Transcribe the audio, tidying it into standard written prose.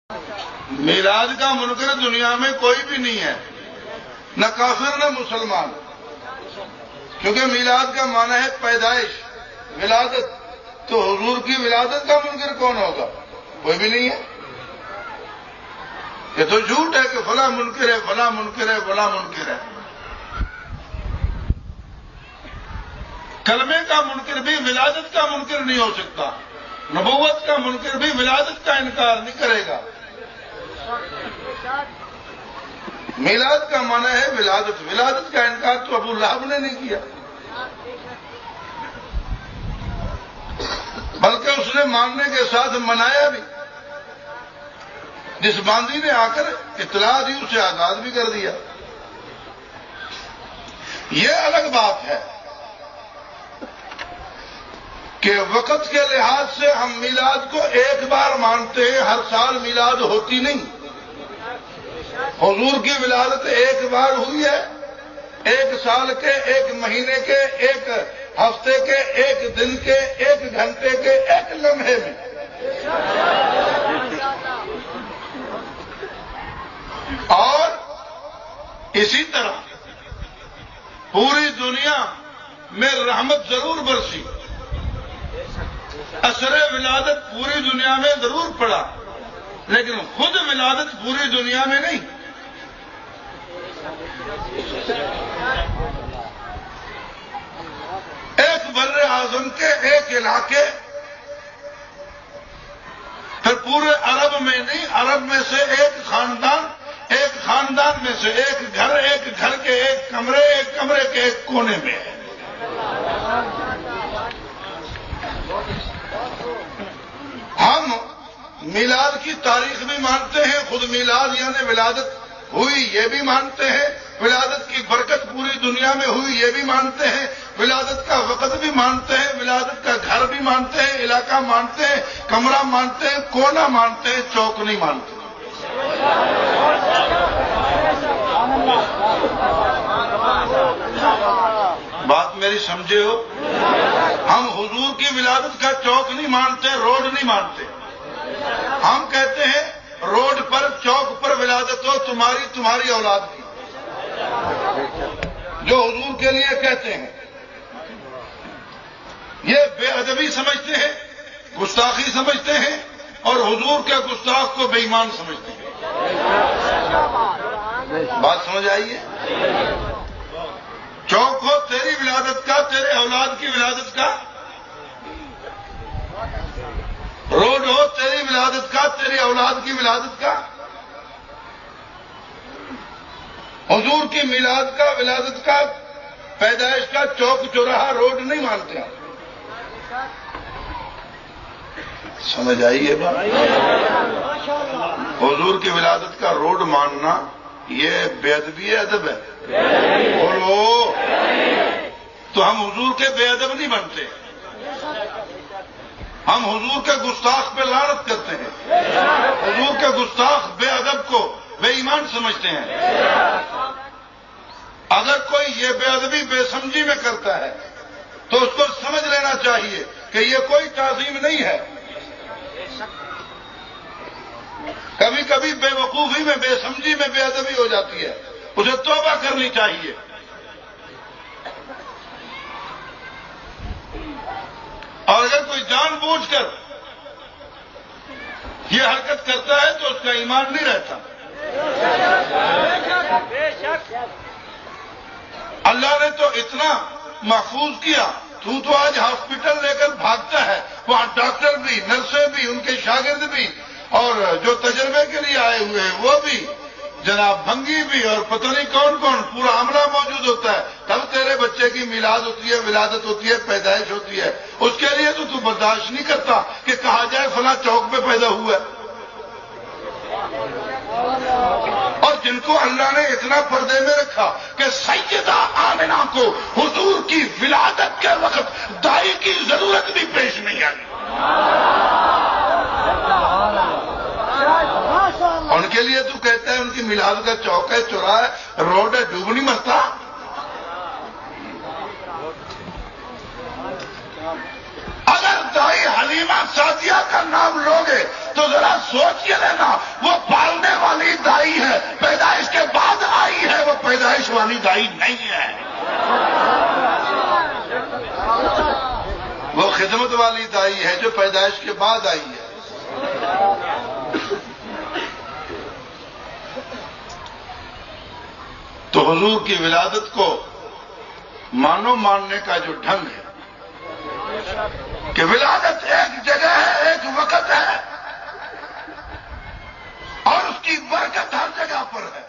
میلاد کا منکر دنیا میں کوئی بھی نہیں ہے، نہ کافر نہ مسلمان، کیونکہ میلاد کا معنی ہے پیدائش، ولادت۔ تو حضور کی ولادت کا منکر کون ہوگا؟ کوئی بھی نہیں ہے۔ یہ تو جھوٹ ہے کہ فلاں منکر ہے، فلاں منکر ہے، فلاں منکر ہے۔ کلمے کا منکر بھی ولادت کا منکر نہیں ہو سکتا، نبوت کا منکر بھی ولادت کا انکار نہیں کرے گا۔ میلاد کا معنی ہے ولادت، ولادت کا انکار تو ابو لہب نے نہیں کیا، بلکہ اس نے ماننے کے ساتھ منایا بھی۔ جس باندی نے آ کر اطلاع دی اسے آزاد بھی کر دیا۔ یہ الگ بات ہے کہ وقت کے لحاظ سے ہم میلاد کو ایک بار مانتے ہیں، ہر سال میلاد ہوتی نہیں۔ حضور کی ولادت ایک بار ہوئی ہے، ایک سال کے، ایک مہینے کے، ایک ہفتے کے، ایک دن کے، ایک گھنٹے کے، ایک لمحے میں۔ اور اسی طرح پوری دنیا میں رحمت ضرور برسی، اثر ولادت پوری دنیا میں ضرور پڑا، لیکن خود ولادت پوری دنیا میں نہیں۔ ایک بر اعظم کے ایک علاقے، پھر پورے عرب میں نہیں، عرب میں سے ایک خاندان، ایک خاندان میں سے ایک گھر کے ایک کمرے کے ایک کونے میں ہے۔ ہم میلاد کی تاریخ بھی مانتے ہیں، خود میلاد یعنی ولادت ہوئی یہ بھی مانتے ہیں، ولادت کی برکت پوری دنیا میں ہوئی یہ بھی مانتے ہیں، ولادت کا وقت بھی مانتے ہیں، ولادت کا گھر بھی مانتے ہیں، علاقہ مانتے ہیں، کمرہ مانتے ہیں، کونا مانتے ہیں، چوک نہیں مانتے۔ بات میری سمجھے ہو؟ ہم حضور کی ولادت کا چوک نہیں مانتے، روڈ نہیں مانتے۔ ہم کہتے ہیں روڈ پر، چوک پر ولادت ہو تمہاری اولاد کی، جو حضور کے لیے کہتے ہیں۔ یہ بے ادبی سمجھتے ہیں، گستاخی سمجھتے ہیں، اور حضور کے گستاخ کو بے ایمان سمجھتے ہیں۔ بات سمجھ آئیے؟ چوک ہو تیری ولادت کا، تیرے اولاد کی ولادت کا، روڈ ہو تیری ولادت کا، تیری اولاد کی ولادت کا۔ حضور کی میلاد کا، ولادت کا، پیدائش کا چوک چوراہا روڈ نہیں مانتے ہیں۔ سمجھ آئیے بات؟ حضور کی ولادت کا روڈ ماننا یہ بے ادبی ہے، ادب ہے؟ بولو۔ تو ہم حضور کے بے ادب نہیں بنتے، ہم حضور کے گستاخ پہ لعنت کرتے ہیں، حضور کے گستاخ بے ادب کو بے ایمان سمجھتے ہیں۔ اگر کوئی یہ بے ادبی بے سمجھی میں کرتا ہے تو اس کو سمجھ لینا چاہیے کہ یہ کوئی تعظیم نہیں ہے۔ کبھی کبھی بے وقوفی میں، بے سمجھی میں بے ادبی ہو جاتی ہے، اسے توبہ کرنی چاہیے۔ اور اگر کوئی جان بوجھ کر یہ حرکت کرتا ہے تو اس کا ایمان نہیں رہتا۔ اللہ نے تو اتنا محفوظ کیا، تو آج ہاسپٹل لے کر بھاگتا ہے، وہاں ڈاکٹر بھی، نرسیں بھی، ان کے شاگرد بھی، اور جو تجربے کے لیے آئے ہوئے ہیں وہ بھی، جناب بھنگی بھی، اور پتہ نہیں کون کون، پورا عملہ موجود ہوتا ہے۔ تب تیرے بچے کی میلاد ہوتی ہے، ولادت ہوتی ہے، پیدائش ہوتی ہے۔ اس کے لیے تو برداشت نہیں کرتا کہ کہا جائے فلاں چوک پہ پیدا ہوا ہے۔ اور جن کو اللہ نے اتنا پردے میں رکھا کہ سیدہ آمنہ کو حضور کی ولادت کے وقت دائی کی ضرورت بھی پیش نہیں آئی، ان کے لیے تو کہتا ہے ان کی میلاد کا چوک ہے، چوراہا ہے، روڈ ہے، ڈوب نہیں مرتا۔ اگر دائی حلیمہ سعدیہ کا نام لوگے تو ذرا سوچ کے لینا، وہ جدائی نہیں ہے، وہ خدمت والی دائی ہے جو پیدائش کے بعد آئی ہے۔ تو حضور کی ولادت کو ماننے کا جو ڈھنگ ہے کہ ولادت ایک جگہ ہے، ایک وقت ہے، اور اس کی برکت ہر جگہ پر ہے۔